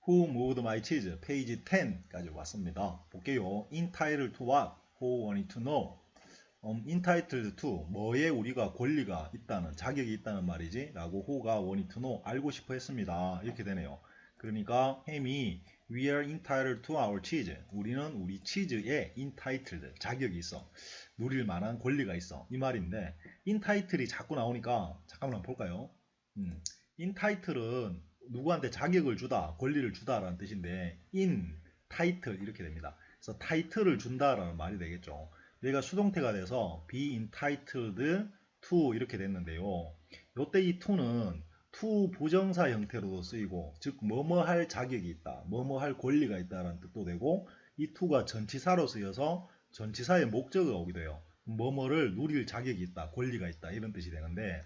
Who moved my cheese? 페이지 10까지 왔습니다. 볼게요. Entitled to what? Who wanted to know? Entitled to 뭐에 우리가 권리가 있다는 자격이 있다는 말이지 라고 who가 wanted to know 알고 싶어 했습니다. 이렇게 되네요. 그러니까 햄이 We are entitled to our cheese. 우리는 우리 치즈에 entitled 자격이 있어. 누릴 만한 권리가 있어. 이 말인데 entitle이 자꾸 나오니까 잠깐만 볼까요? entitle은 누구한테 자격을 주다, 권리를 주다라는 뜻인데 in, title 이렇게 됩니다. 그래서 title을 준다라는 말이 되겠죠. 얘가 수동태가 돼서 be entitled to 이렇게 됐는데요. 요때 이 to는 to 부정사 형태로도 쓰이고 즉 뭐뭐 할 자격이 있다, 뭐뭐 할 권리가 있다라는 뜻도 되고 이 to가 전치사로 쓰여서 전치사의 목적어가 오기도 해요. 뭐뭐를 누릴 자격이 있다, 권리가 있다 이런 뜻이 되는데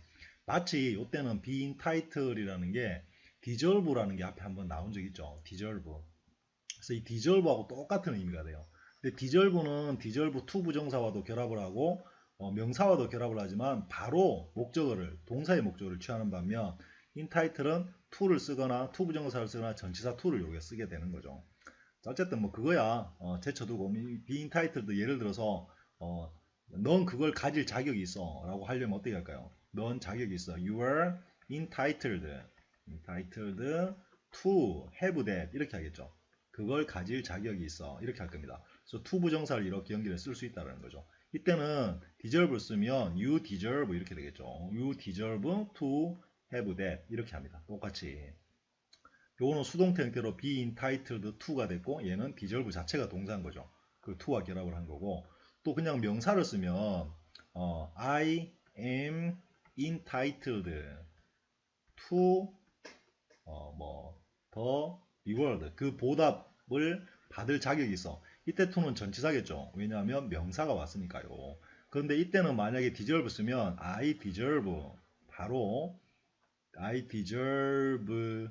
마치 요때는 be entitled이라는 게 deserve라는 게 앞에 한번 나온 적 있죠. deserve. 그래서 이 deserve하고 똑같은 의미가 돼요. 근데 deserve는 deserve to 부정사와도 결합을 하고 명사와도 결합을 하지만 바로 목적어를 동사의 목적어를 취하는 반면 entitle은 to를 쓰거나 to 부정사를 쓰거나 전치사 to를 이렇게 쓰게 되는 거죠. 어쨌든 뭐 그거야 제쳐두고 be entitled 예를 들어서 넌 그걸 가질 자격이 있어 라고 하려면 어떻게 할까요? 넌 자격이 있어. You are entitled to have that 이렇게 하겠죠. 그걸 가질 자격이 있어 이렇게 할 겁니다. 그래서 to 부정사를 이렇게 연결해 쓸 수 있다는 거죠. 이때는 deserve 쓰면 you deserve 이렇게 되겠죠. You deserve to have that 이렇게 합니다. 똑같이 요거는 수동태 형태로 be entitled to가 됐고 얘는 deserve 자체가 동사인 거죠. 그 to와 결합을 한 거고 또 그냥 명사를 쓰면 I am entitled to the reward 그 보답을 받을 자격이 있어. 이때 to는 전치사겠죠. 왜냐하면 명사가 왔으니까요. 그런데 이때는 만약에 deserve 쓰면 I deserve 바로 I deserve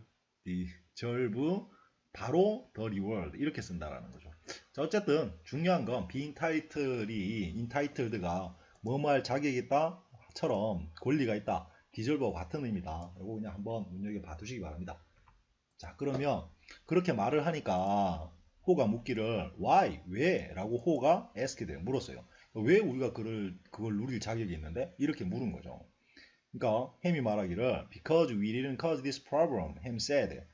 바로 the reward 이렇게 쓴다라는 거죠. 자, 어쨌든 중요한 건 be entitled가 뭐뭐 할 자격이 있다 처럼 권리가 있다. deserve와 같은 의미다. 이거 그냥 한번 눈여겨 봐두시기 바랍니다. 자, 그러면 그렇게 말을 하니까 호가 묻기를 why? 왜? 라고 호가 asked 돼요. 물었어요. 왜 우리가 그걸 누릴 자격이 있는데? 이렇게 물은 거죠. 그러니까 햄이 말하기를 because we didn't cause this problem, 햄 said.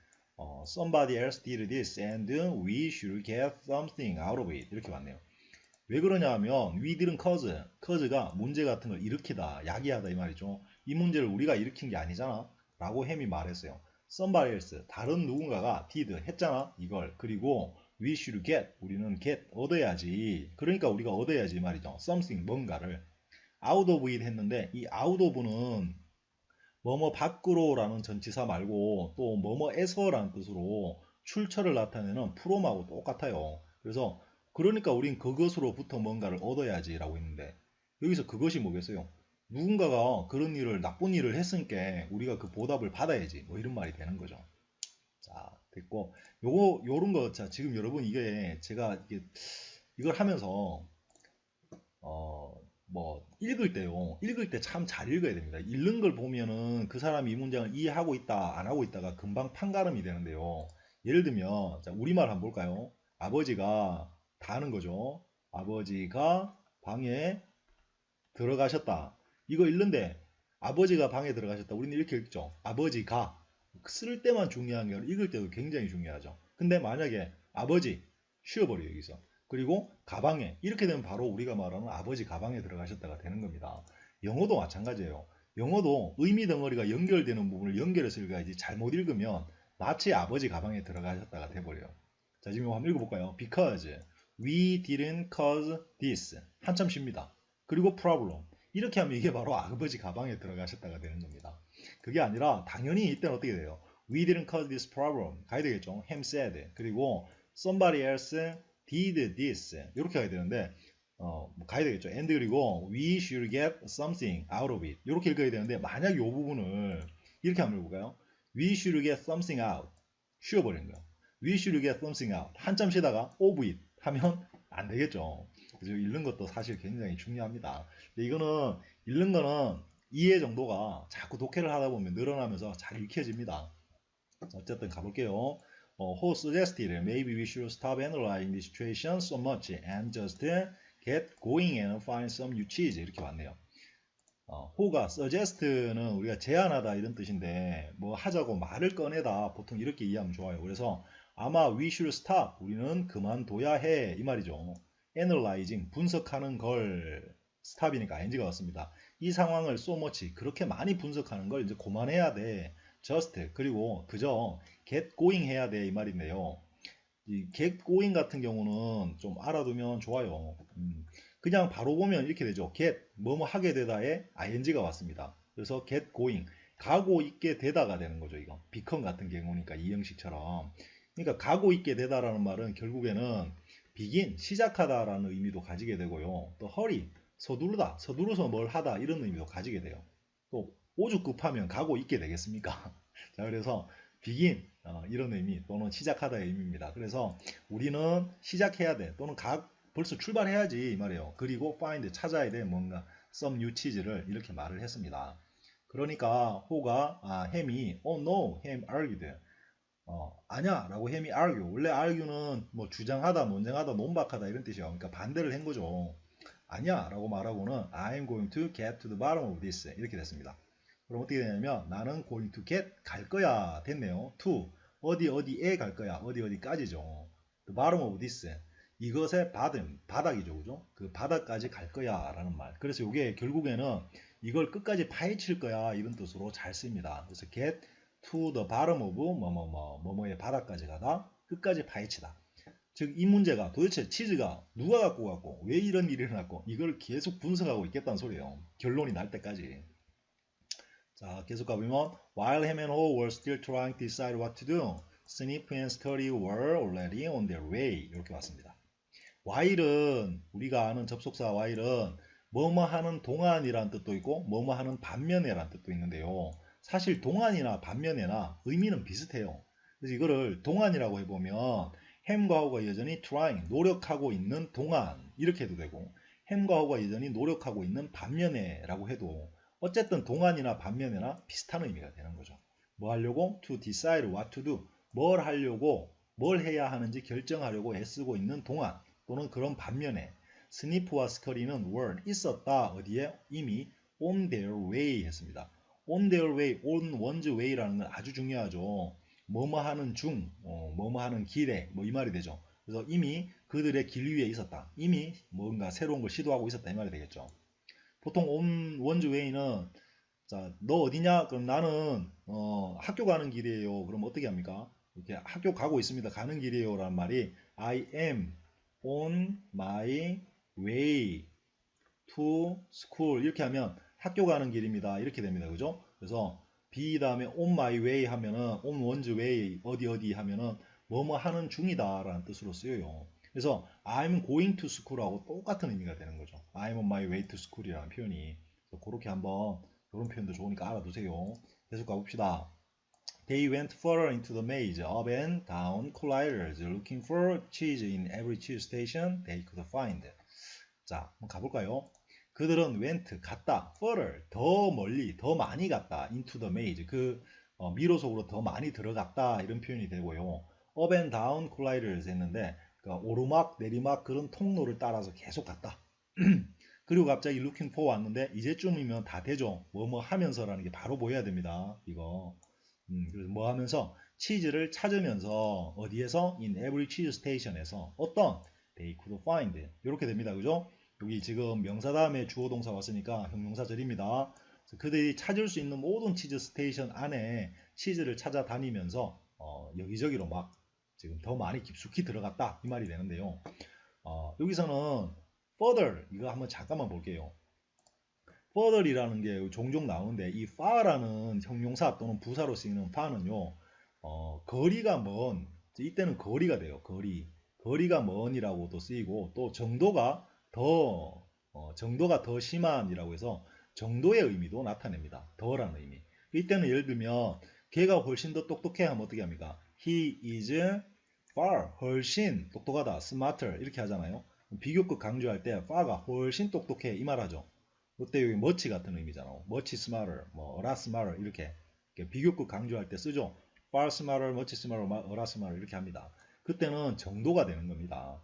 Somebody else did this and we should get something out of it. 이렇게 왔네요. 왜 그러냐 하면 we didn't cause가 문제 같은 걸 일으키다, 야기하다 이 말이죠. 이 문제를 우리가 일으킨 게 아니잖아 라고 햄이 말했어요. Somebody else, 다른 누군가가 did 했잖아 이걸. 그리고 we should get, 우리는 get, 얻어야지. 그러니까 우리가 얻어야지 말이죠. something, 뭔가를. out of it 했는데 이 out of는 뭐뭐 밖으로 라는 전치사 말고 또 뭐뭐에서 라는 뜻으로 출처를 나타내는 from하고 똑같아요. 그래서 그러니까 우린 그것으로부터 뭔가를 얻어야지 라고 했는데 여기서 그것이 뭐겠어요? 누군가가 그런 일을 나쁜 일을 했으니까 우리가 그 보답을 받아야지 뭐 이런 말이 되는 거죠. 자, 됐고 요런 거 자, 지금 여러분 이게 제가 이걸 하면서 읽을 때 참 잘 읽어야 됩니다. 읽는 걸 보면은 그 사람이 이 문장을 이해하고 있다, 안 하고 있다가 금방 판가름이 되는데요. 예를 들면, 자, 우리말 한번 볼까요? 아버지가 다 하는 거죠. 아버지가 방에 들어가셨다. 이거 읽는데, 아버지가 방에 들어가셨다. 우리는 이렇게 읽죠. 아버지가. 쓸 때만 중요한 게 아니라 읽을 때도 굉장히 중요하죠. 근데 만약에 아버지, 쉬어버려요, 여기서. 그리고 가방에 이렇게 되면 바로 우리가 말하는 아버지 가방에 들어가셨다가 되는 겁니다. 영어도 마찬가지예요. 영어도 의미 덩어리가 연결되는 부분을 연결해서 읽어야지 잘못 읽으면 마치 아버지 가방에 들어가셨다가 돼버려요. 자, 지금 한번 읽어볼까요? Because we didn't cause this 한참 쉽니다. 그리고 problem 이렇게 하면 이게 바로 아버지 가방에 들어가셨다가 되는 겁니다. 그게 아니라 당연히 이때는 어떻게 돼요? We didn't cause this problem 가야 되겠죠. Ham said 그리고 somebody else did this 이렇게 가야 되는데 가야 되겠죠. and 그리고 we should get something out of it 이렇게 읽어야 되는데 만약 이 부분을 이렇게 한번 읽어볼까요? we should get something out 쉬어버리는 거예요. we should get something out 한참 쉬다가 of it 하면 안 되겠죠. 그래서 읽는 것도 사실 굉장히 중요합니다. 근데 이거는 읽는 거는 이해 정도가 자꾸 독해를 하다 보면 늘어나면서 잘 익혀집니다. 어쨌든 가볼게요. who suggested maybe we should stop analyzing the situation so much and just get going and find some new cheese 이렇게 왔네요. who가 suggest는 우리가 제안하다 이런 뜻인데 뭐 하자고 말을 꺼내다 보통 이렇게 이해하면 좋아요. 그래서 아마 we should stop 우리는 그만둬야 해 이 말이죠. analyzing 분석하는 걸 stop이니까 ing가 왔습니다. 이 상황을 so much 그렇게 많이 분석하는 걸 이제 그만해야 돼. just 그리고 그저 get going 해야 돼 이 말인데요. 이 get going 같은 경우는 좀 알아두면 좋아요. 그냥 바로 보면 이렇게 되죠. get 뭐뭐 하게 되다에 ing가 왔습니다. 그래서 get going 가고 있게 되다가 되는 거죠. 이거 become 같은 경우니까 이 형식처럼. 그러니까 가고 있게 되다라는 말은 결국에는 begin 시작하다라는 의미도 가지게 되고요. 또 hurry 서두르다 서두르서 뭘 하다 이런 의미도 가지게 돼요. 또 오죽급하면 가고 있게 되겠습니까? 자 그래서 begin 이런 의미 또는 시작하다의 의미입니다. 그래서 우리는 시작해야 돼 또는 벌써 출발해야지 이 말이에요. 그리고 find 찾아야 돼 뭔가 some new cheese를 이렇게 말을 했습니다. 그러니까 호가 햄이 oh no, 햄 argued 아냐 라고 햄이 argue 원래 argue는 뭐 주장하다, 논쟁하다, 논박하다 이런 뜻이에요. 그러니까 반대를 한 거죠. 아니야 라고 말하고는 I'm going to get to the bottom of this 이렇게 됐습니다. 그럼 어떻게 되냐면 나는 going to get 갈 거야 됐네요. to 어디에 갈 거야 어디까지죠. the bottom of this 이것의 바닥이죠 그죠? 그 바닥까지 갈 거야 라는 말. 그래서 이게 결국에는 이걸 끝까지 파헤칠 거야 이런 뜻으로 잘 씁니다. 그래서 get to the bottom of 뭐뭐의 바닥까지 가다 끝까지 파헤치다. 즉 이 문제가 도대체 치즈가 누가 갖고 갔고 왜 이런 일이 일어났고 이걸 계속 분석하고 있겠다는 소리예요. 결론이 날 때까지. 자 계속 가보면 While Ham and Ho were still trying to decide what to do, Snip and Scurry were already on their way 이렇게 왔습니다. while은 우리가 아는 접속사 while은 뭐뭐 하는 동안이라는 뜻도 있고 뭐뭐 하는 반면에라는 뜻도 있는데요. 사실 동안이나 반면에나 의미는 비슷해요. 그래서 이거를 동안이라고 해보면 햄과 호가 여전히 trying, 노력하고 있는 동안 이렇게 해도 되고 햄과 호가 여전히 노력하고 있는 반면에 라고 해도 어쨌든 동안이나 반면에나 비슷한 의미가 되는 거죠. 뭐 하려고? to decide what to do. 뭘 하려고, 뭘 해야 하는지 결정하려고 애쓰고 있는 동안 또는 그런 반면에 스니프와 스커리는 were 있었다. 어디에? 이미 on their way 했습니다. on their way, on one's way라는 건 아주 중요하죠. 뭐뭐 하는 중, 뭐뭐 하는 길에 뭐 이 말이 되죠. 그래서 이미 그들의 길 위에 있었다. 이미 뭔가 새로운 걸 시도하고 있었다 이 말이 되겠죠. 보통 on one's way는 자, 너 어디냐? 그럼 나는 학교 가는 길이에요. 그럼 어떻게 합니까? 이렇게 학교 가고 있습니다. 가는 길이에요. 라는 말이 I am on my way to school 이렇게 하면 학교 가는 길입니다. 이렇게 됩니다. 그죠? 그래서 be 다음에 on my way 하면은 on one's way 어디 하면은 뭐뭐 하는 중이다 라는 뜻으로 쓰여요. 그래서 I'm going to school하고 똑같은 의미가 되는 거죠. I'm on my way to school이라는 표현이. 그래서 그렇게 한번 이런 표현도 좋으니까 알아두세요. 계속 가봅시다. They went further into the maze, up and down colliders, looking for cheese in every cheese station they could find. 자, 한번 가볼까요? 그들은 went, 갔다, further, 더 멀리, 더 많이 갔다, into the maze, 그 미로 속으로 더 많이 들어갔다 이런 표현이 되고요. up and down colliders 했는데 그러니까 오르막, 내리막 그런 통로를 따라서 계속 갔다. 그리고 갑자기 looking for 왔는데 이제쯤이면 다 되죠. 뭐뭐 하면서라는 게 바로 보여야 됩니다. 이거. 그래서 뭐 하면서 치즈를 찾으면서 어디에서 in every cheese station에서 어떤 they could find 이렇게 됩니다. 그죠? 여기 지금 명사 다음에 주어 동사 왔으니까 형용사절입니다. 그들이 찾을 수 있는 모든 치즈 스테이션 안에 치즈를 찾아다니면서 여기저기로 막 지금 더 많이 깊숙이 들어갔다 이 말이 되는데요. 여기서는 further 이거 한번 잠깐만 볼게요. further이라는 게 종종 나오는데 이 far라는 형용사 또는 부사로 쓰이는 far는요 거리가 먼 이때는 거리가 돼요. 거리가 먼이라고도 쓰이고 또 정도가 더 심한이라고 해서 정도의 의미도 나타냅니다. 더라는 의미. 이때는 예를 들면 걔가 훨씬 더 똑똑해 하면 어떻게 합니까? He is far 훨씬 똑똑하다. smarter 이렇게 하잖아요. 비교급 강조할 때 far가 훨씬 똑똑해 이 말하죠. 그때 여기 much 같은 의미잖아. much smarter, 뭐 a lot smarter 이렇게 비교급 강조할 때 쓰죠. far smarter, much smarter, a lot smarter 이렇게 합니다. 그때는 정도가 되는 겁니다.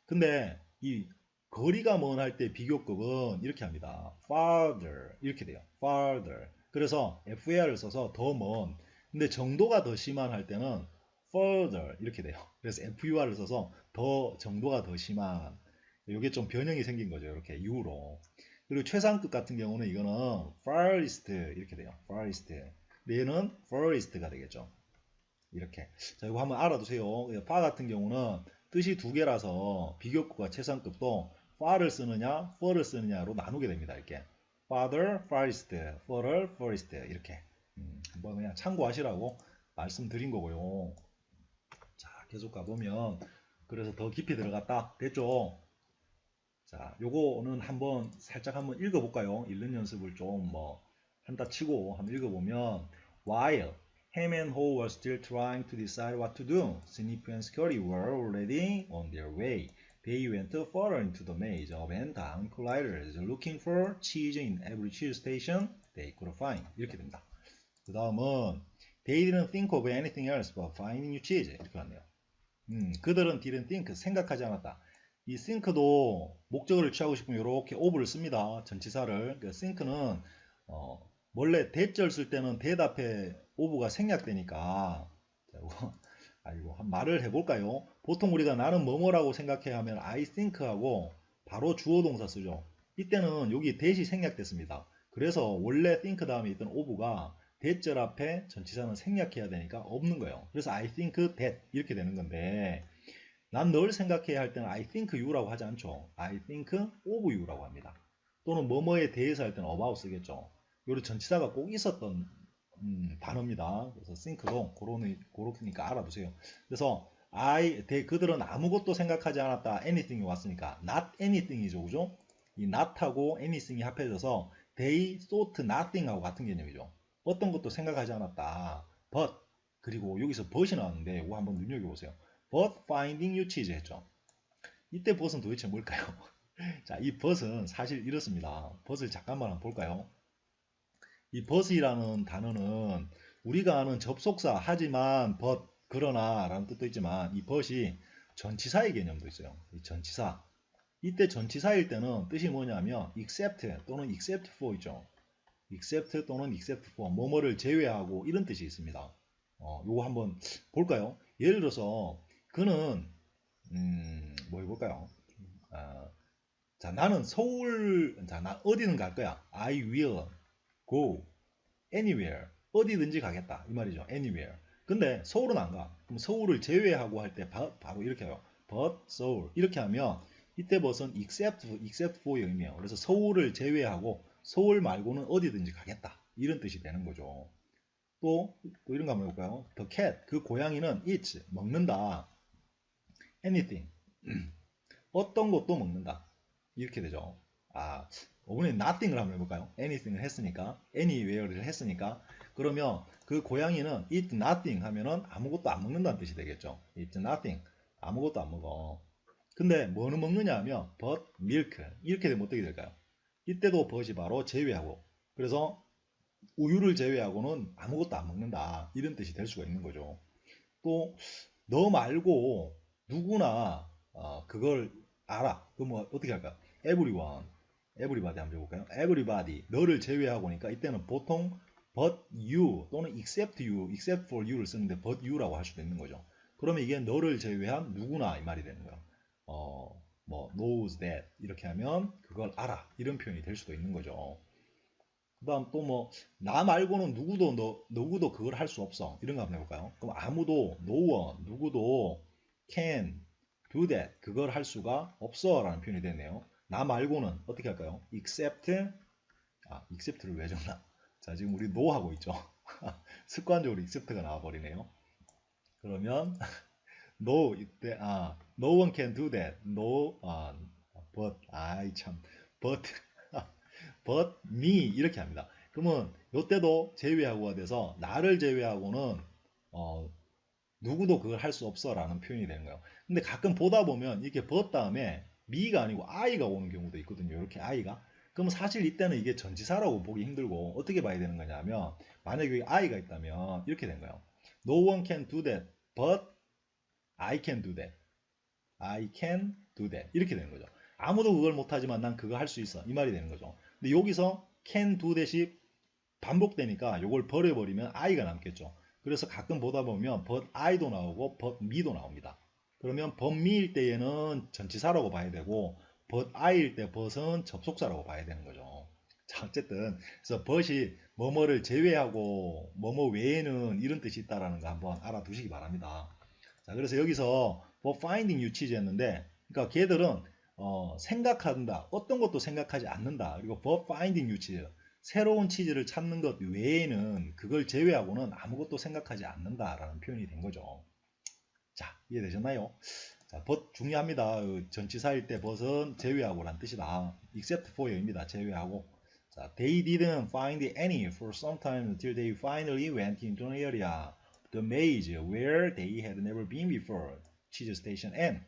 근데 이 거리가 먼 할 때 비교급은 이렇게 합니다. farther 이렇게 돼요. farther. 그래서 FAR을 써서 더 먼. 근데 정도가 더 심한 할 때는 further 이렇게 돼요. 그래서 FUR을 써서 더 정도가 더 심한. 이게 좀 변형이 생긴 거죠. 이렇게 U로. 그리고 최상급 같은 경우는 이거는 farthest 이렇게 돼요. farthest. 근데 얘는 furthest가 되겠죠. 이렇게. 자, 이거 한번 알아두세요. far 같은 경우는 뜻이 두 개라서 비교급과 최상급도 far를 쓰느냐, fur를 쓰느냐로 나누게 됩니다. 이렇게. farther, farthest, further, furthest 이렇게. 한번 그냥 참고하시라고 말씀드린 거고요. 자, 계속 가보면 그래서 더 깊이 들어갔다. 됐죠? 자, 요거는 한번 살짝 한번 읽어볼까요? 읽는 연습을 좀 뭐 한다 치고 한번 읽어보면 While Ham and Ho were still trying to decide what to do, Snip and Scotty were already on their way. They went further into the maze of end-time colliders, looking for cheese in every cheese station they could find. 이렇게 됩니다. 그 다음은 They didn't think of anything else but finding new cheese. 이렇게 왔네요. 그들은 didn't think, 생각하지 않았다. 이 think도 목적어를 취하고 싶으면 이렇게 of를 씁니다. 전치사를. 그 think는 원래 대절 쓸 때는 that 앞에 of가 생략되니까 아이고 한 말을 해볼까요? 보통 우리가 나는 뭐뭐라고 생각해야 하면 I think하고 바로 주어 동사 쓰죠. 이때는 여기 that이 생략됐습니다. 그래서 원래 think 다음에 있던 of가 대절 앞에 전치사는 생략해야 되니까 없는 거예요. 그래서 I think that 이렇게 되는 건데 난 널 생각해야 할 때는 I think you라고 하지 않죠. I think of you라고 합니다. 또는 뭐뭐에 대해서 할 때는 about 쓰겠죠. 요리 전치사가 꼭 있었던 단어입니다. 그래서 think도 그러니까 알아두세요. 그래서 그들은 아무것도 생각하지 않았다. anything이 왔으니까 not anything이죠. 그죠? 이 not하고 anything이 합해져서 they thought nothing하고 같은 개념이죠. 어떤 것도 생각하지 않았다. but 그리고 여기서 but이 나왔는데 이거 한번 눈여겨보세요. but finding new cheese 했죠. 이때 but은 도대체 뭘까요? 자, 이 but은 사실 이렇습니다. but을 잠깐만 한번 볼까요? 이 but이라는 단어는 우리가 아는 접속사 하지만 but 그러나 라는 뜻도 있지만 이 but이 전치사의 개념도 있어요. 이 전치사. 이때 전치사일 때는 뜻이 뭐냐면 except 또는 except for 있죠. except 또는 except for 뭐뭐를 제외하고 이런 뜻이 있습니다. 요거 한번 볼까요? 예를 들어서 그는 뭐 해볼까요? 자, 나는 나 어디는 갈 거야. I will go anywhere. 어디든지 가겠다. 이 말이죠. anywhere. 근데 서울은 안 가. 그럼 서울을 제외하고 할 때 바로 이렇게 해요. but 서울. 이렇게 하면 이때 벗은 except for의 의미예요. 그래서 서울을 제외하고 서울 말고는 어디든지 가겠다. 이런 뜻이 되는 거죠. 또 이런 거 한번 해볼까요? The cat. 그 고양이는 eats. 먹는다. anything. 어떤 것도 먹는다. 이렇게 되죠. 이번에 nothing을 한번 해볼까요? anything을 했으니까, anywhere를 했으니까, 그러면 그 고양이는 eat nothing 하면은 아무것도 안 먹는다는 뜻이 되겠죠. eat nothing. 아무것도 안 먹어. 근데 뭐는 먹느냐 하면 but milk. 이렇게 되면 어떻게 될까요? 이때도 but이 바로 제외하고. 그래서 우유를 제외하고는 아무것도 안 먹는다. 이런 뜻이 될 수가 있는 거죠. 또 너 말고 누구나 그걸 알아. 그럼 뭐 어떻게 할까요? everyone. everybody 한번 해볼까요? everybody. 너를 제외하고니까 이때는 보통 but you 또는 except you, except for you를 쓰는데 but you라고 할 수도 있는 거죠. 그러면 이게 너를 제외한 누구나 이 말이 되는 거예요. 뭐 knows that 이렇게 하면 그걸 알아. 이런 표현이 될 수도 있는 거죠. 그 다음 또 뭐 나 말고는 누구도 그걸 할 수 없어. 이런 거 한번 해볼까요? 그럼 아무도 no one 누구도 can do that 그걸 할 수가 없어 라는 표현이 되네요. 나 말고는 어떻게 할까요? except를 왜 적나? 자, 지금 우리 no 하고 있죠. 습관적으로 except가 나와버리네요. 그러면 no 이때 no one can do that. no but but me 이렇게 합니다. 그러면 이때도 제외하고가 돼서 나를 제외하고는 누구도 그걸 할 수 없어 라는 표현이 되는 거예요. 근데 가끔 보다 보면 이렇게 but 다음에 me가 아니고 I가 오는 경우도 있거든요. 이렇게 I가. 그럼 사실 이때는 이게 전치사라고 보기 힘들고 어떻게 봐야 되는 거냐면 만약에 여기 I가 있다면 이렇게 된 거예요. No one can do that, but I can do that. I can do that. 이렇게 되는 거죠. 아무도 그걸 못하지만 난 그거 할 수 있어. 이 말이 되는 거죠. 근데 여기서 can do that이 반복되니까 이걸 버려버리면 I가 남겠죠. 그래서 가끔 보다 보면 but I도 나오고 but me도 나옵니다. 그러면 but me일 때에는 전치사라고 봐야 되고 but I일 때 but은 접속사라고 봐야 되는 거죠. 자, 어쨌든 그래서 but이 뭐뭐를 제외하고 뭐뭐 외에는 이런 뜻이 있다라는 거 한번 알아두시기 바랍니다. 자, 그래서 여기서 but finding you 취지였는데, 그러니까 걔들은 생각한다, 어떤 것도 생각하지 않는다. 그리고 but finding you 취지, 새로운 치즈를 찾는 것 외에는 그걸 제외하고는 아무것도 생각하지 않는다라는 표현이 된 거죠. 자, 이해되셨나요? 자, but 중요합니다. 전치사일 때 but은 제외하고란 뜻이다. except for입니다. 제외하고. 자, they didn't find any for some time until they finally went into an area, the maze, where they had never been before. 치즈 스테이션 N.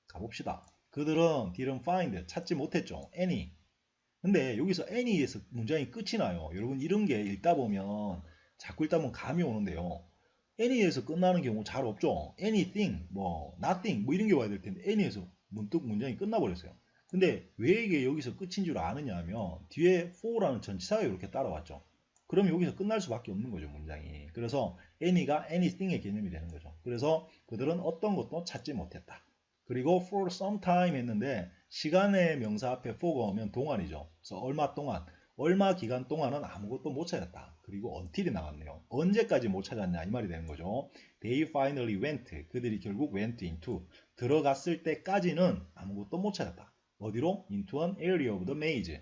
가봅시다. 그들은 didn't find, 찾지 못했죠. any. 근데 여기서 any에서 문장이 끝이 나요. 여러분 이런 게 읽다 보면 자꾸 읽다 보면 감이 오는데요. any에서 끝나는 경우 잘 없죠. anything, 뭐 nothing, 뭐 이런 게 와야 될 텐데 any에서 문득 문장이 끝나버렸어요. 근데 왜 이게 여기서 끝인 줄 아느냐 하면 뒤에 for라는 전치사가 이렇게 따라왔죠. 그럼 여기서 끝날 수밖에 없는 거죠, 문장이. 그래서 any가 anything의 개념이 되는 거죠. 그래서 그들은 어떤 것도 찾지 못했다. 그리고 for some time 했는데 시간의 명사 앞에 for가 오면 동안이죠. 그래서 얼마 동안, 얼마 기간 동안은 아무것도 못 찾았다. 그리고 until이 나왔네요. 언제까지 못 찾았냐 이 말이 되는 거죠. They finally went. 그들이 결국 went into. 들어갔을 때까지는 아무것도 못 찾았다. 어디로? into an area of the maze.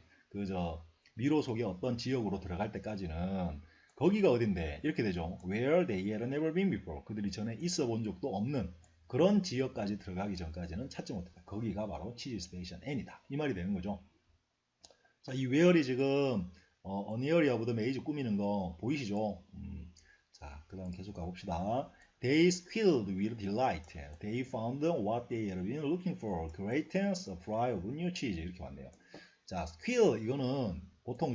미로 속의 어떤 지역으로 들어갈 때까지는 거기가 어딘데? 이렇게 되죠. Where they had never been before. 그들이 전에 있어 본 적도 없는 그런 지역까지 들어가기 전까지는 찾지 못했다. 거기가 바로 치즈 스테이션 N이다. 이 말이 되는 거죠. 자, 이 where이 지금 an area of the maze 꾸미는 거 보이시죠? 자, 그 다음 계속 가봅시다. They squealed with delight. They found what they had been looking for. Great supply of new cheese. 이렇게 왔네요. 자, squeal 이거는 보통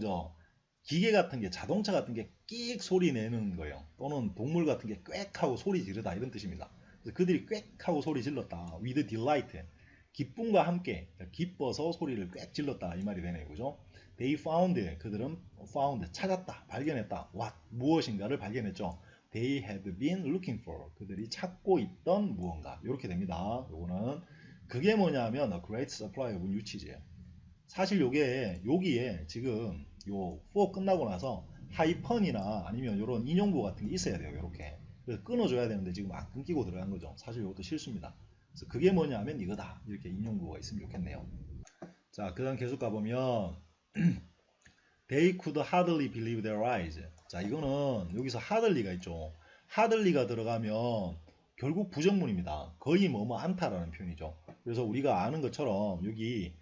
기계 같은 게, 자동차 같은 게 끽 소리 내는 거예요. 또는 동물 같은 게 꽥 하고 소리 지르다 이런 뜻입니다. 그래서 그들이 꽥 하고 소리 질렀다. with delight. 기쁨과 함께 기뻐서 소리를 꽥 질렀다 이 말이 되네요. 그죠? They found. 그들은 found 찾았다, 발견했다. what 무엇인가를 발견했죠. They had been looking for. 그들이 찾고 있던 무언가. 이렇게 됩니다. 요거는 그게 뭐냐면 a great supply of new cheese예요. 사실 여기에 지금 요 for 끝나고 나서 하이펀이나 아니면 요런 인용부 같은 게 있어야 돼요. 이렇게. 그래서 끊어줘야 되는데 지금 안 끊기고 들어간 거죠. 사실 이것도 실수입니다. 그래서 그게 뭐냐면 이거다. 이렇게 인용부가 있으면 좋겠네요. 자, 그 다음 계속 가보면 They could hardly believe their eyes. 자, 이거는 여기서 hardly가 있죠. hardly가 들어가면 결국 부정문입니다. 거의 뭐뭐 않다라는 표현이죠. 그래서 우리가 아는 것처럼 여기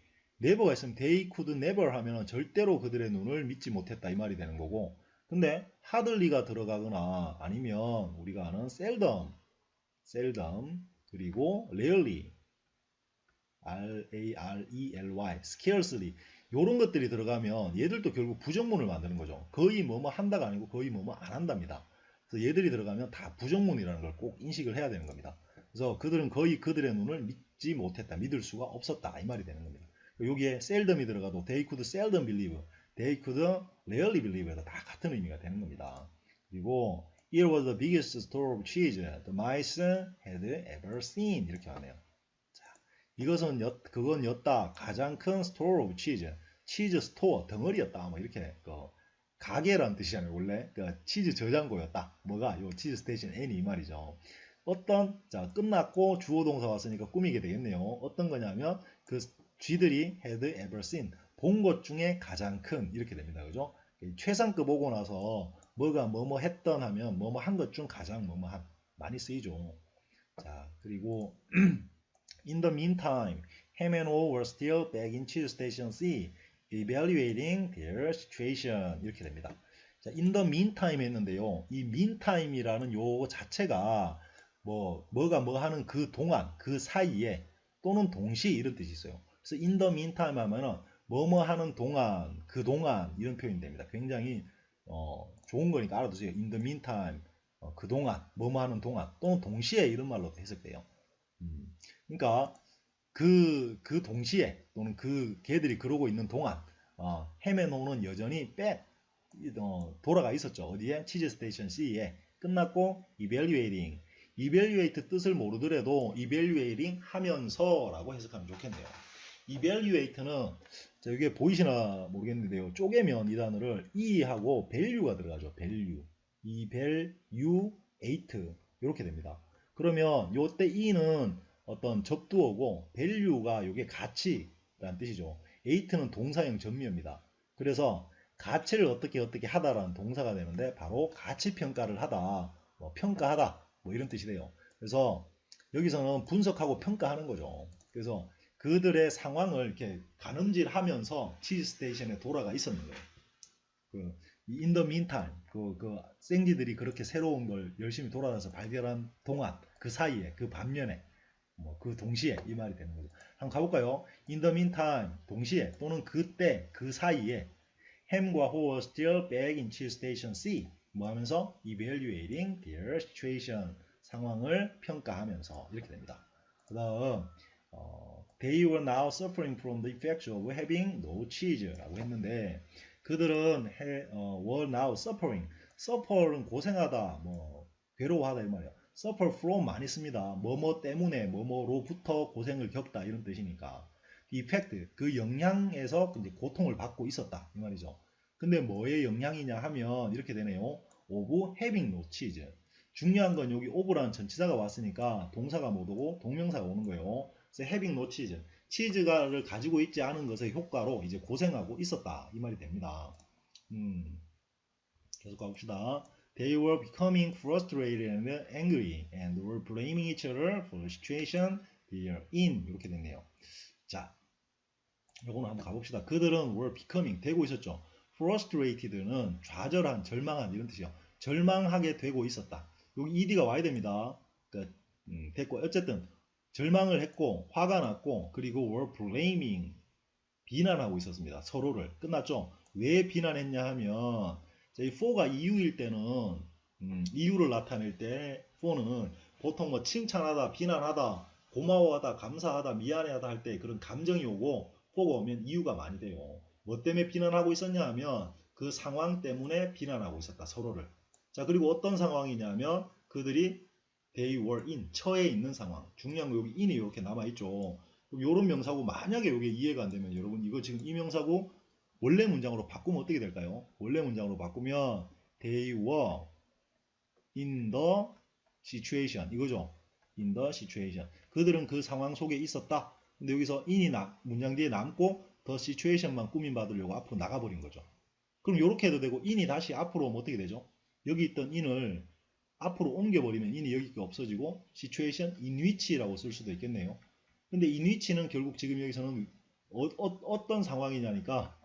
never가 있으면 they could never 하면 절대로 그들의 눈을 믿지 못했다 이 말이 되는 거고, 근데 hardly가 들어가거나 아니면 우리가 아는 seldom 그리고 rarely R-A-R-E-L-Y scarcely 이런 것들이 들어가면 얘들도 결국 부정문을 만드는 거죠. 거의 뭐뭐 한다가 아니고 거의 뭐뭐 안 한답니다. 그래서 얘들이 들어가면 다 부정문이라는 걸 꼭 인식을 해야 되는 겁니다. 그래서 그들은 거의 그들의 눈을 믿지 못했다, 믿을 수가 없었다 이 말이 되는 겁니다. 여기에 seldom이 들어가도 they could seldom believe, they could rarely believe에서 다 같은 의미가 되는 겁니다. 그리고 it was the biggest store of cheese the mice had ever seen. 이렇게 하네요. 자, 이것은 그건였다. 가장 큰 store of cheese. 치즈 스토어, 덩어리였다. 뭐 이렇게 가게라는 뜻이잖아요. 원래 치즈 저장고였다. 뭐가? 요 치즈 스테이션 N이 이 말이죠. 자, 끝났고 주어 동사 왔으니까 꾸미게 되겠네요. 어떤 거냐면 쥐들이 had ever seen, 본 것 중에 가장 큰, 이렇게 됩니다. 그죠? 최상급 오고 나서 뭐가 뭐뭐 했던 하면 뭐뭐 한 것 중 가장 뭐뭐 한, 많이 쓰이죠. 자, 그리고 in the meantime, Ham and O were still back in Cheese Station C, evaluating their situation. 이렇게 됩니다. 자, in the meantime 했는데요. 이 meantime이라는 요 자체가 뭐가 뭐 하는 그 동안, 그 사이에 또는 동시에 이런 뜻이 있어요. 그래서 in the meantime 하면은 뭐뭐 하는 동안, 그 동안 이런 표현이 됩니다. 굉장히 좋은 거니까 알아두세요. in the meantime 그동안 뭐뭐 하는 동안 또는 동시에 이런 말로도 해석돼요. 그러니까 그 동시에 또는 그 걔들이 그러고 있는 동안 햄의 노는 여전히 돌아가 있었죠. 어디에? 치즈 스테이션 C에 끝났고 evaluating evaluate 뜻을 모르더라도 evaluating 하면서라고 해석하면 좋겠네요. evaluate는 이게 보이시나 모르겠는데요. 쪼개면 이 단어를 e하고 value가 들어가죠. value evaluate 이렇게 됩니다. 그러면 요때 e는 어떤 접두어고 value가 요게 가치라는 뜻이죠. ate는 동사형 전미입니다. 그래서 가치를 어떻게 하다라는 동사가 되는데 바로 가치 평가를 하다, 평가하다 뭐 이런 뜻이 돼요. 그래서 여기서는 분석하고 평가하는 거죠. 그래서 그들의 상황을 이렇게 가늠질하면서 치즈 스테이션에 돌아가 있었는 거예요. 그 in the meantime, 그 생쥐들이 그렇게 새로운 걸 열심히 돌아다녀서 발견한 동안, 그 사이에, 그 반면에, 그 동시에 이 말이 되는 거죠. 한번 가볼까요? In the meantime, 동시에 또는 그때, 그 사이에 햄과 호 were still back in Chill Station C. 뭐 하면서? Evaluating their situation. 상황을 평가하면서 이렇게 됩니다. 그 다음 They were now suffering from the effects of having no cheese라고 했는데 그들은 were now suffering. suffer은 고생하다, 괴로워하다 이 말이에요. suffer from 많이 씁니다. 뭐뭐 때문에, 뭐뭐로부터 고생을 겪다 이런 뜻이니까. effect, 그 영향에서 이제 고통을 받고 있었다 이 말이죠. 근데 뭐의 영향이냐 하면 이렇게 되네요. of having no cheese. 중요한 건 여기 of라는 전치사가 왔으니까 동사가 못 오고 동명사가 오는 거예요. 그래서 having no cheese. 치즈가를 가지고 있지 않은 것의 효과로 이제 고생하고 있었다 이 말이 됩니다. 계속 가봅시다. They were becoming frustrated and angry and were blaming each other for the situation they are in. 이렇게 됐네요. 자, 요거는 한번 가봅시다. 그들은 were becoming 되고 있었죠. frustrated는 좌절한, 절망한 이런 뜻이요. 절망하게 되고 있었다. 여기 ed가 와야 됩니다. 그러니까, 됐고 어쨌든 절망을 했고 화가 났고 그리고 were blaming 비난하고 있었습니다. 서로를. 끝났죠? 왜 비난했냐 하면 이 for가 이유일 때는 이유를 나타낼 때 for는 보통 뭐 칭찬하다, 비난하다, 고마워하다, 감사하다, 미안해하다 할 때 그런 감정이 오고 for가 오면 이유가 많이 돼요. 뭐 때문에 비난하고 있었냐 하면 그 상황 때문에 비난하고 있었다. 서로를. 자, 그리고 어떤 상황이냐면 그들이 they were in, 처해 있는 상황. 중요한 거 여기 in이 이렇게 남아있죠. 요런 명사고 만약에 이게 이해가 안 되면 여러분 이거 지금 이 명사고 원래 문장으로 바꾸면 어떻게 될까요? 원래 문장으로 바꾸면 they were in the situation 이거죠. in the situation. 그들은 그 상황 속에 있었다. 근데 여기서 in이 문장 뒤에 남고 the situation만 꾸민 받으려고 앞으로 나가버린 거죠. 그럼 이렇게 해도 되고 in이 다시 앞으로 오면 어떻게 되죠? 여기 있던 in을 앞으로 옮겨버리면 in이 여기가 없어지고 situation in which라고 쓸 수도 있겠네요. 근데 in which는 결국 지금 여기서는 어떤 상황이냐니까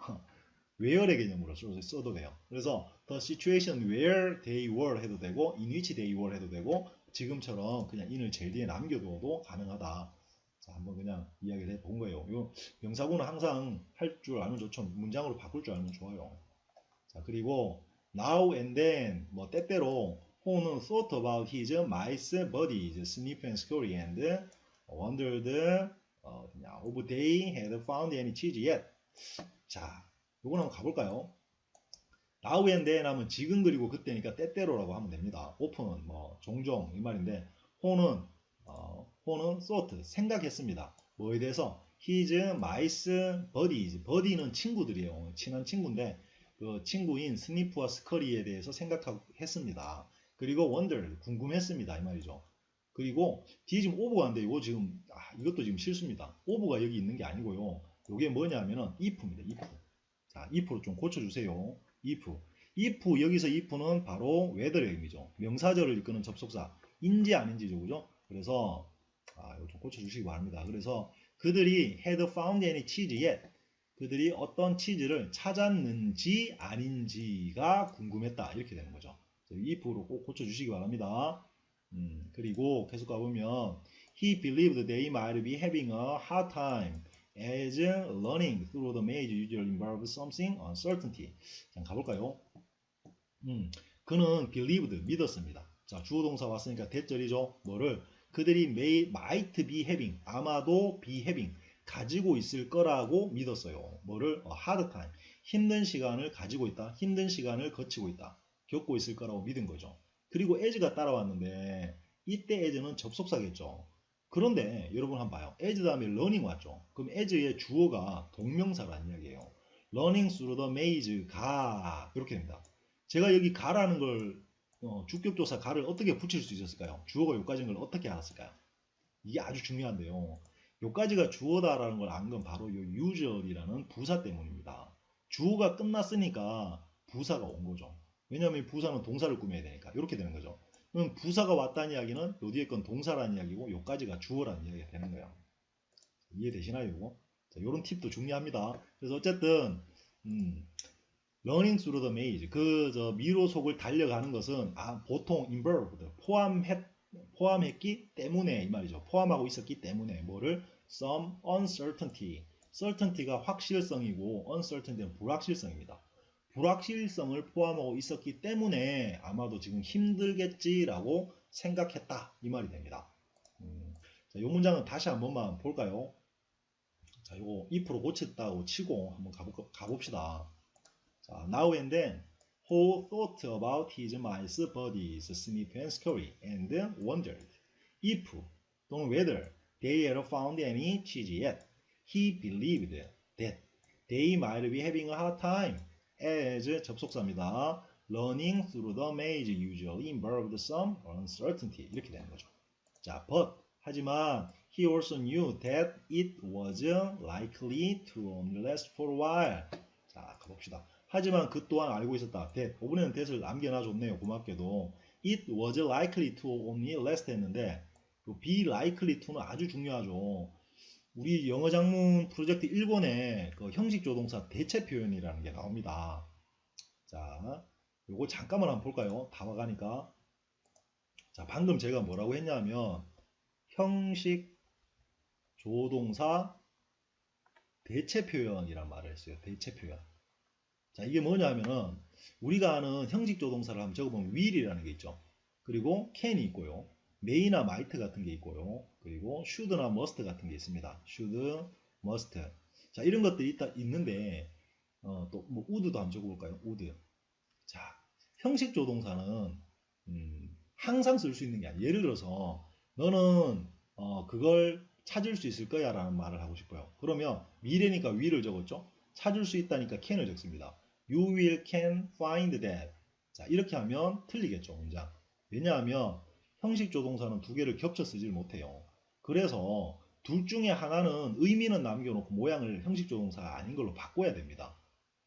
where의 개념으로 써도 돼요. 그래서 the situation where they were 해도 되고 in which they were 해도 되고 지금처럼 그냥 in을 제일 뒤에 남겨둬도 가능하다. 자, 한번 그냥 이야기를 해본 거예요. 요 명사구는 항상 할 줄 알면 좋죠. 문장으로 바꿀 줄 알면 좋아요. 자, 그리고 now and then 뭐 때때로 호는 thought about his mice buddies, Sniff and Scurry and wondered if they had found any cheese yet. 자, 요건 한번 가볼까요? now and then 하면 지금 그리고 그때니까 때때로라고 하면 됩니다. often 뭐 종종 이 말인데 호는 thought 생각했습니다. 뭐에 대해서? his mice buddies, buddy는 친구들이에요. 친한 친구인데 그 친구인 스니프와 스커리에 대해서 생각했습니다. 그리고 wonder 궁금했습니다 이 말이죠. 그리고 뒤에 지금 over가 안돼. 이거 지금 이것도 지금 실수입니다. over가 여기 있는 게 아니고요. 이게 뭐냐면은 if입니다. if. 자, if로 좀 고쳐주세요. if 여기서 if는 바로 whether의 의미죠. 명사절을 이끄는 접속사 인지 아닌지죠, 그죠? 그래서 이거 좀 고쳐주시기 바랍니다. 그래서 그들이 had found any cheese yet. 그들이 어떤 치즈를 찾았는지 아닌지가 궁금했다. 이렇게 되는 거죠. if로 꼭 고쳐주시기 바랍니다. 그리고 계속 가보면 he believed they might be having a hard time as learning through the maze usually involves something uncertainty. 자, 가볼까요? 그는 believed, 믿었습니다. 자, 주어 동사 왔으니까 대절이죠. 뭐를? 그들이 might be having, 아마도 be having, 가지고 있을 거라고 믿었어요. 뭐를? hard time, 힘든 시간을 가지고 있다. 힘든 시간을 거치고 있다. 겪고 있을 거라고 믿은 거죠. 그리고 as가 따라왔는데 이때 as는 접속사겠죠. 그런데 여러분 한번 봐요. as 다음에 learning 왔죠. 그럼 as의 주어가 동명사라는 이야기예요. running through the maze, 가, 이렇게 됩니다. 제가 여기 가라는 걸 주격조사 가를 어떻게 붙일 수 있었을까요? 주어가 여기까지인 걸 어떻게 알았을까요? 이게 아주 중요한데요. 여기까지가 주어다라는 걸 안 건 바로 이 usual이라는 부사 때문입니다. 주어가 끝났으니까 부사가 온 거죠. 왜냐하면 부사는 동사를 꾸며야 되니까 이렇게 되는 거죠. 그럼 부사가 왔다는 이야기는 요 뒤에 건 동사라는 이야기고 요까지가 주어라는 이야기가 되는 거예요. 이해되시나요? 이거? 자, 요런 팁도 중요합니다. 그래서 어쨌든 running through the maze, 미로 속을 달려가는 것은 보통 involved, 포함했기 때문에 이 말이죠. 포함하고 있었기 때문에 뭐를? some uncertainty, certainty가 확실성이고 uncertainty는 불확실성입니다. 불확실성을 포함하고 있었기 때문에 아마도 지금 힘들겠지라고 생각했다 이 말이 됩니다. 자, 이 문장은 다시 한 번만 볼까요? 자, 이거 if로 고쳤다고 치고 한번 가봅시다. 자, now and then, who thought about his mice bodies, Sniff and Scurry, and wondered if 또는 whether they had found any cheese yet. He believed that they might be having a hard time, as 접속사입니다. Running through the maze usually involved some uncertainty. 이렇게 되는 거죠. 자, but 하지만 he also knew that it was likely to only last for a while. 자, 가봅시다. 하지만 그 또한 알고 있었다. that, 5분에는 that을 남겨놔줬네요. 고맙게도. it was likely to only last 했는데 be likely to는 아주 중요하죠. 우리 영어 작문 프로젝트 1권에 그 형식 조동사 대체 표현이라는 게 나옵니다. 자, 요거 잠깐만 한번 볼까요? 다 와가니까. 자, 방금 제가 뭐라고 했냐면 형식 조동사 대체 표현이란 말을 했어요. 대체 표현. 자, 이게 뭐냐 하면은 우리가 아는 형식 조동사를 한번 적어보면 will이라는 게 있죠. 그리고 can이 있고요. may나 might 같은 게 있고요. 그리고 should나 must 같은 게 있습니다. should, must. 자, 이런 것들이 있는데 또 뭐 would도 한번 적어볼까요? would. 자, 형식 조동사는 항상 쓸 수 있는 게 아니에요. 예를 들어서 너는 그걸 찾을 수 있을 거야 라는 말을 하고 싶어요. 그러면 미래니까 will을 적었죠. 찾을 수 있다니까 can을 적습니다. You will can find that. 자, 이렇게 하면 틀리겠죠, 문장. 왜냐하면 형식 조동사는 두 개를 겹쳐 쓰질 못해요. 그래서 둘 중에 하나는 의미는 남겨놓고 모양을 형식 조동사가 아닌 걸로 바꿔야 됩니다.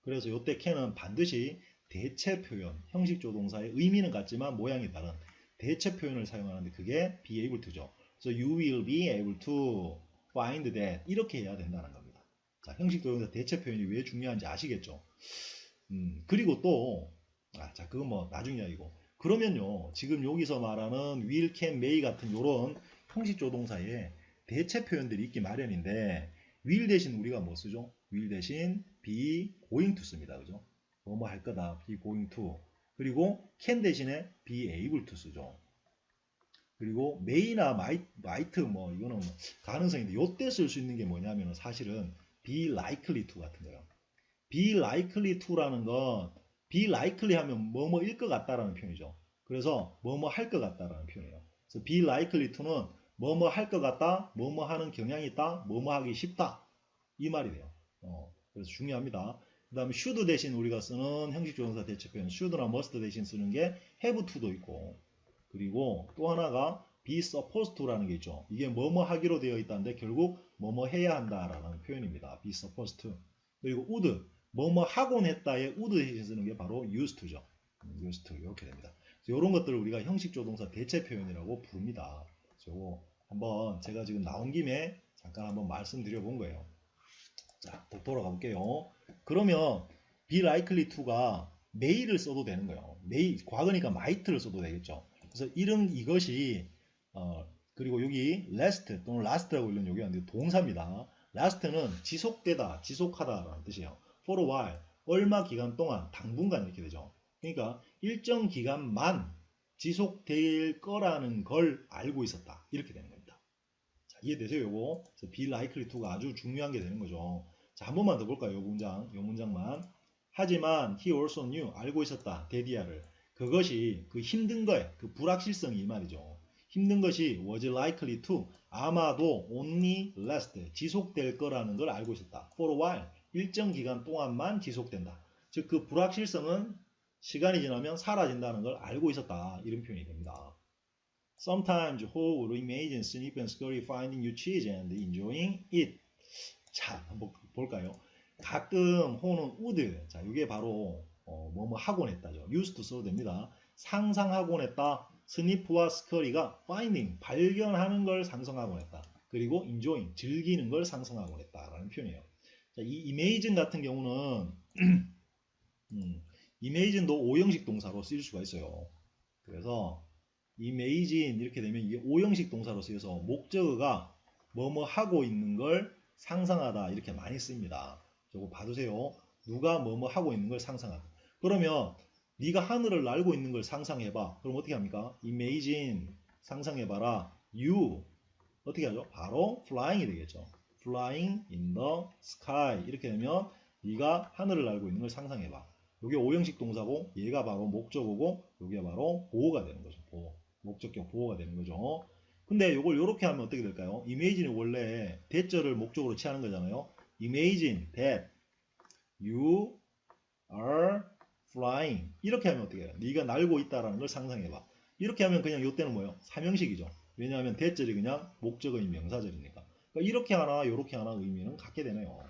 그래서 이때 can은 반드시 대체 표현, 형식 조동사의 의미는 같지만 모양이 다른 대체 표현을 사용하는데 그게 be able to죠. 그래서 you will be able to find that 이렇게 해야 된다는 겁니다. 자, 형식 조동사 대체 표현이 왜 중요한지 아시겠죠? 그리고 또 자, 그건 뭐 나중 이야기고. 그러면요, 지금 여기서 말하는 will, can, may 같은 요런 형식 조동사에 대체 표현들이 있기 마련인데 will 대신 우리가 뭐 쓰죠? will 대신 be going to 씁니다. 그죠? 뭐뭐 할 거다. be going to. 그리고 can 대신에 be able to 쓰죠. 그리고 may나 might 뭐 이거는 가능성인데 요때 쓸 수 있는 게 뭐냐면 사실은 be likely to 같은 거예요. be likely to라는 건 be likely 하면 뭐뭐일 것 같다라는 표현이죠. 그래서 뭐뭐 할 것 같다라는 표현이에요. 그래서 be likely to는 뭐뭐 할 것 같다, 뭐뭐 하는 경향이 있다, 뭐뭐 하기 쉽다 이 말이 돼요. 그래서 중요합니다. 그 다음에 should 대신 우리가 쓰는 형식 조동사 대체 표현 should나 must 대신 쓰는 게 have to도 있고 그리고 또 하나가 be supposed to라는 게 있죠. 이게 뭐뭐 하기로 되어 있다는데 결국 뭐뭐 해야 한다라는 표현입니다. be supposed to. 그리고 would 뭐뭐 하곤 했다에 would 대신 쓰는 게 바로 used to죠. used to 이렇게 됩니다. 이런 것들을 우리가 형식 조동사 대체 표현이라고 부릅니다. 요거 한번 제가 지금 나온 김에 잠깐 한번 말씀드려 본 거예요. 자, 또 돌아가 볼게요. 그러면 be likely to가 may를 써도 되는 거예요. may, 과거니까 might를 써도 되겠죠. 그래서 이것이 그리고 여기 last 또는 last라고 읽는 여기 하는데 동사입니다. last는 지속되다, 지속하다라는 뜻이에요. for a while, 얼마 기간 동안, 당분간 이렇게 되죠. 그러니까 일정 기간만 지속될 거라는 걸 알고 있었다. 이렇게 되는 겁니다. 자, 이해되세요? 요거 be likely to가 아주 중요한 게 되는 거죠. 자, 한 번만 더 볼까요? 요 문장만. 하지만 he also knew, 알고 있었다. 데디아를. 그것이 그 힘든 거에, 그 불확실성이 이 말이죠. 힘든 것이 was likely to, 아마도 only last, 지속될 거라는 걸 알고 있었다. for a while, 일정 기간 동안만 지속된다. 즉 그 불확실성은 시간이 지나면 사라진다는 걸 알고 있었다. 이런 표현이 됩니다. Sometimes Ho would imagine Snip and Scurry finding you cheese and enjoying it. 자, 한번 볼까요? 가끔 호는 would, 자, 이게 바로 뭐뭐 하곤 했다죠. used to 써도 됩니다. 상상하곤 했다. 스니프와 스커리가 finding, 발견하는 걸 상상하곤 했다. 그리고 enjoying, 즐기는 걸 상상하곤 했다라는 표현이에요. 자, 이 imagine 같은 경우는 imagine도 5형식 동사로 쓰일 수가 있어요. 그래서 imagine 이렇게 되면 이게 5형식 동사로 쓰여서 목적어가 뭐뭐 하고 있는 걸 상상하다 이렇게 많이 씁니다. 저거 봐두세요. 누가 뭐뭐 하고 있는 걸 상상하다. 그러면 네가 하늘을 날고 있는 걸 상상해봐. 그럼 어떻게 합니까? imagine 상상해봐라. you 어떻게 하죠? 바로 flying이 되겠죠. flying in the sky 이렇게 되면 네가 하늘을 날고 있는 걸 상상해봐. 이게 5형식 동사고 얘가 바로 목적어고 이게 바로 보호가 되는 거죠. 보호. 목적격 보호가 되는 거죠. 근데 이걸 이렇게 하면 어떻게 될까요? imagine이 원래 대절을 목적으로 취하는 거잖아요. imagine that you are flying 이렇게 하면 어떻게 해요? 네가 날고 있다라는 걸 상상해봐. 이렇게 하면 그냥 이때는 뭐예요? 3형식이죠. 왜냐하면 대절이 그냥 목적어인 명사절이니까. 그러니까 이렇게 하나 이렇게 하나 의미는 같게 되네요.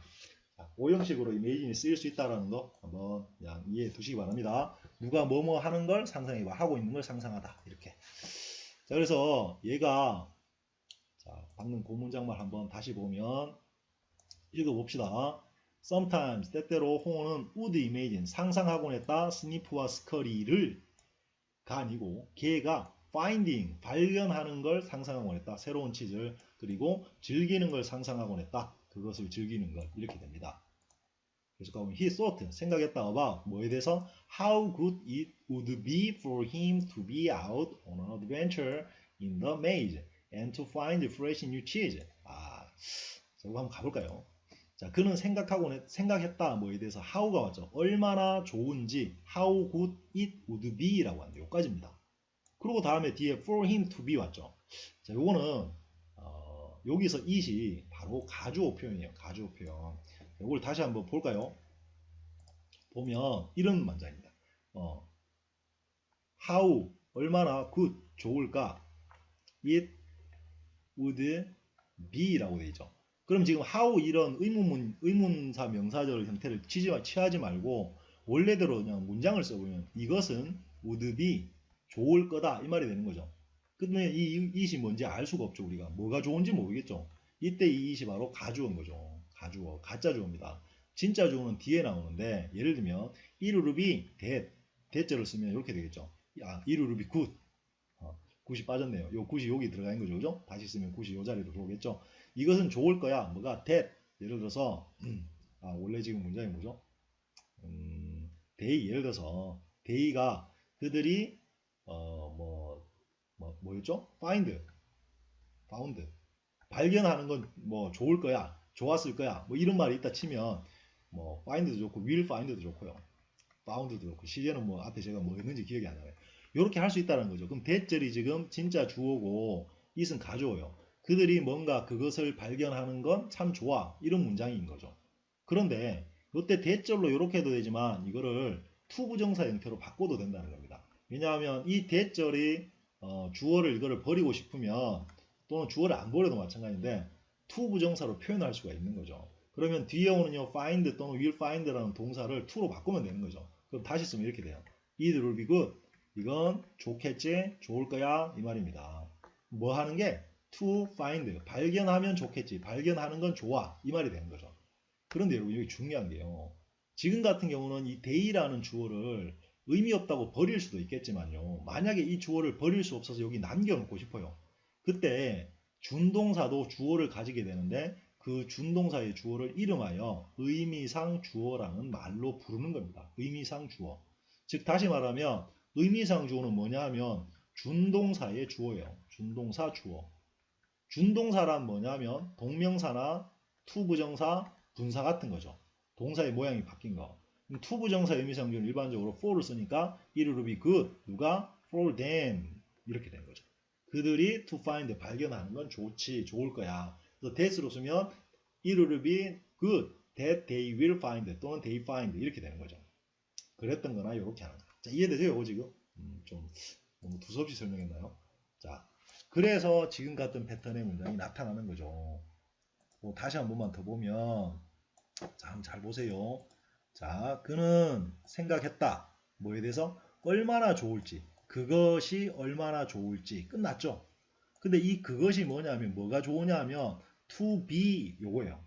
5형식으로 imagine이 쓰일 수 있다는 거 한번 그냥 이해해 두시기 바랍니다. 누가 뭐뭐 하는 걸 상상해봐. 하고 있는 걸 상상하다. 이렇게. 자, 그래서 얘가 자, 방금 그 문장만 한번 다시 보면 읽어봅시다. Sometimes, 때때로 홍어는 would imagine, 상상하곤 했다. 스니프와 스커리를 가 아니고 걔가 finding, 발견하는 걸 상상하곤 했다. 새로운 치즈를. 그리고 즐기는 걸 상상하곤 했다. 그것을 즐기는 것 이렇게 됩니다. 그래서 he thought 생각했다 about 뭐에 대해서 how good it would be for him to be out on an adventure in the maze and to find fresh new cheese. 저거 한번 가볼까요? 자, 그는 생각했다 뭐에 대해서 how가 왔죠. 얼마나 좋은지 how good it would be라고 하는데 여기까지입니다. 그리고 다음에 뒤에 for him to be 왔죠. 자, 요거는 여기서 it이 바로 가주어 표현이에요. 가주어 표현. 이걸 다시 한번 볼까요? 보면 이런 문장입니다. how 얼마나 good 좋을까? it would be라고 되어 있죠. 그럼 지금 how 이런 의문사 명사절 형태를 취하지 말고 원래대로 그냥 문장을 써보면 이것은 would be 좋을 거다 이 말이 되는 거죠. 그러면 이 it이 뭔지 알 수가 없죠. 우리가 뭐가 좋은지 모르겠죠. 이때 이 it이 바로 가주어인 거죠. 가주어, 가짜 주어입니다. 진짜 주어는 뒤에 나오는데 예를 들면 it would be that절을 쓰면 이렇게 되겠죠. it would be good. 굿이 빠졌네요. 요 굿이 여기 들어가 있는 거죠. 그죠? 다시 쓰면 굿이 요 자리로 들어오겠죠. 이것은 좋을 거야. 뭐가 that. 예를 들어서 원래 지금 문장이 뭐죠? they 예를 들어서 they가 그들이 뭐였죠? found 발견하는 건 뭐 좋을 거야, 좋았을 거야, 뭐 이런 말이 있다 치면 뭐 find도 좋고 will find도 좋고요, found도 좋고 시제는 뭐 앞에 제가 뭐 했는지 기억이 안 나요. 이렇게 할 수 있다는 거죠. 그럼 that절이 지금 진짜 주어고 it은 가주어요. 그들이 뭔가 그것을 발견하는 건 참 좋아 이런 문장인 거죠. 그런데 이때 that절로 이렇게 해도 되지만 이거를 to 부정사 형태로 바꿔도 된다는 겁니다. 왜냐하면 이 that절이 주어를 이거를 버리고 싶으면 또는 주어를 안 버려도 마찬가지인데 to 부정사로 표현할 수가 있는 거죠. 그러면 뒤에 오는요 find 또는 will find라는 동사를 to로 바꾸면 되는 거죠. 그럼 다시 쓰면 이렇게 돼요. It will be good. 이건 좋겠지, 좋을 거야 이 말입니다. 뭐 하는 게 to find, 발견하면 좋겠지, 발견하는 건 좋아 이 말이 되는 거죠. 그런데 여러분 여기 중요한 게요. 지금 같은 경우는 이 day라는 주어를 의미 없다고 버릴 수도 있겠지만요. 만약에 이 주어를 버릴 수 없어서 여기 남겨놓고 싶어요. 그때 준동사도 주어를 가지게 되는데 그 준동사의 주어를 이름하여 의미상 주어라는 말로 부르는 겁니다. 의미상 주어. 즉 다시 말하면 의미상 주어는 뭐냐 하면 준동사의 주어예요. 준동사 주어. 준동사란 뭐냐면 동명사나 투부정사, 분사 같은 거죠. 동사의 모양이 바뀐 거. 투부정사 의미상주는 일반적으로 for를 쓰니까 it will be good. 누가? for them. 이렇게 된 거죠. 그들이 to find, 발견하는 건 좋지, 좋을 거야. 그래서 that으로 쓰면 it will be good that they will find 또는 they find 이렇게 되는 거죠. 그랬던 거나 이렇게 하는 거. 자, 이해되세요, 지금? 좀 너무 두서없이 설명했나요? 자, 그래서 지금 같은 패턴의 문장이 나타나는 거죠. 뭐 다시 한 번만 더 보면, 자, 한번 잘 보세요. 자, 그는 생각했다. 뭐에 대해서? 얼마나 좋을지. 그것이 얼마나 좋을지. 끝났죠? 근데 이 그것이 뭐냐면, 뭐가 좋으냐면, to be 요거예요.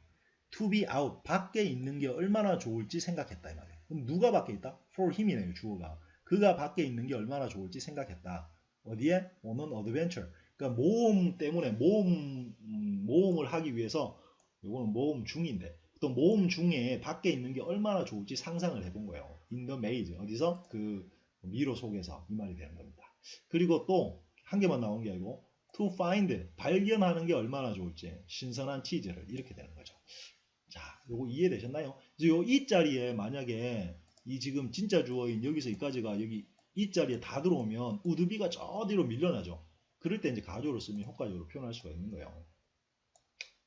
to be out. 밖에 있는 게 얼마나 좋을지 생각했다. 이 말이에요. 그럼 누가 밖에 있다? for him이네요, 주어가. 그가 밖에 있는 게 얼마나 좋을지 생각했다. 어디에? on an adventure. 그러니까 모험 때문에 모험을 하기 위해서 요거는 모험 중인데 또 모험 중에 밖에 있는 게 얼마나 좋을지 상상을 해본 거예요. in the maze. 어디서? 그 미로 속에서 이 말이 되는 겁니다. 그리고 또 한 개만 나온 게 아니고 to find. 발견하는 게 얼마나 좋을지 신선한 치즈를 이렇게 되는 거죠. 자, 요거 이해되셨나요? 요 이 자리에 만약에 이 지금 진짜 주어인 여기서 여기까지가 여기 이 자리에 다 들어오면 would be가 저 뒤로 밀려나죠. 그럴 때 이제 가주어로 쓰면 효과적으로 표현할 수가 있는 거예요.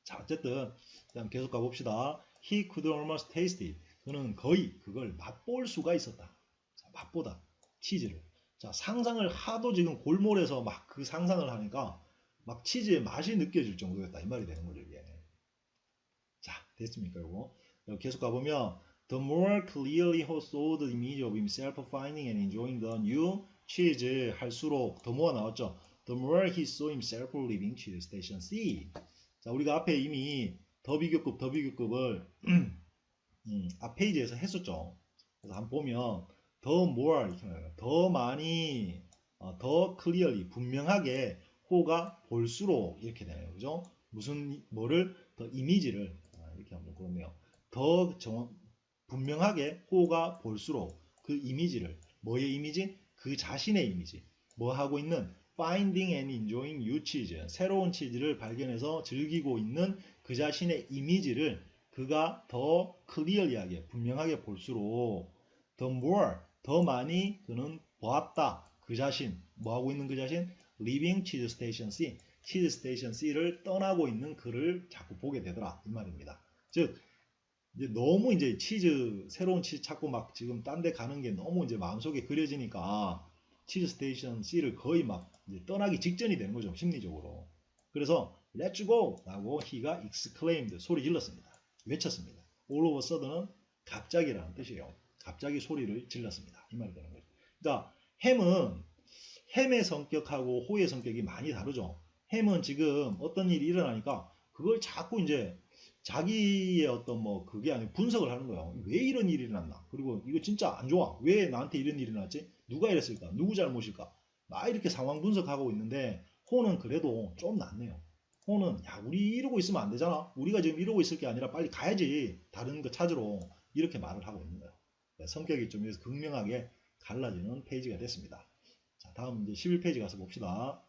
자, 어쨌든 그다음 계속 가봅시다. He could almost taste it. 그는 거의 그걸 맛볼 수가 있었다. 자, 맛보다 치즈를. 자, 상상을 하도 지금 골몰해서 막 그 상상을 하니까 막 치즈의 맛이 느껴질 정도였다. 이 말이 되는 거죠, 이게. 자, 됐습니까, 요거? 계속 가보면 The more clearly he saw the image of himself finding and enjoying the new cheese 할수록 the more 나왔죠. The more he saw himself leaving cheese station C. 자, 우리가 앞에 이미 더 비교급을 앞 페이지에서 했었죠. 그래서 한번 보면 더 more 이렇게 나와요. 더 많이 더 clearly 분명하게 호가 볼수록 이렇게 되네요. 그죠? 무슨 뭐를 더 이미지를 이렇게 하면 그렇네요. 더 분명하게 호가 볼수록 그 이미지를 뭐의 이미지? 그 자신의 이미지. 뭐 하고 있는 finding and enjoying new cheese. 새로운 치즈를 발견해서 즐기고 있는 그 자신의 이미지를 그가 더 클리어리하게 분명하게 볼수록 the more 더 많이 그는 보았다. 그 자신 뭐 하고 있는 그 자신 leaving cheese station C. 치즈 스테이션 C를 떠나고 있는 그를 자꾸 보게 되더라 이 말입니다. 즉 이제 너무 이제 치즈 새로운 치즈 찾고 막 지금 딴 데 가는 게 너무 이제 마음속에 그려지니까 치즈 스테이션 C를 거의 막 이제 떠나기 직전이 되는 거죠 심리적으로. 그래서 Let's go! 라고 he가 exclaimed 소리 질렀습니다. 외쳤습니다. All of a sudden은 갑자기라는 뜻이에요. 갑자기 소리를 질렀습니다. 이 말이 되는 거죠. 그러니까 햄의 성격하고 호의 성격이 많이 다르죠. 햄은 지금 어떤 일이 일어나니까 그걸 자꾸 이제 자기의 어떤 뭐 그게 아니고 분석을 하는 거예요. 왜 이런 일이 일어났나? 그리고 이거 진짜 안 좋아. 왜 나한테 이런 일이 일어났지? 누가 이랬을까? 누구 잘못일까? 막 이렇게 상황 분석하고 있는데 호는 그래도 좀 낫네요. 호는 야 우리 이러고 있으면 안 되잖아. 우리가 지금 이러고 있을 게 아니라 빨리 가야지. 다른 거 찾으러 이렇게 말을 하고 있는 거예요. 성격이 좀 극명하게 갈라지는 페이지가 됐습니다. 자, 다음 이제 11페이지 가서 봅시다.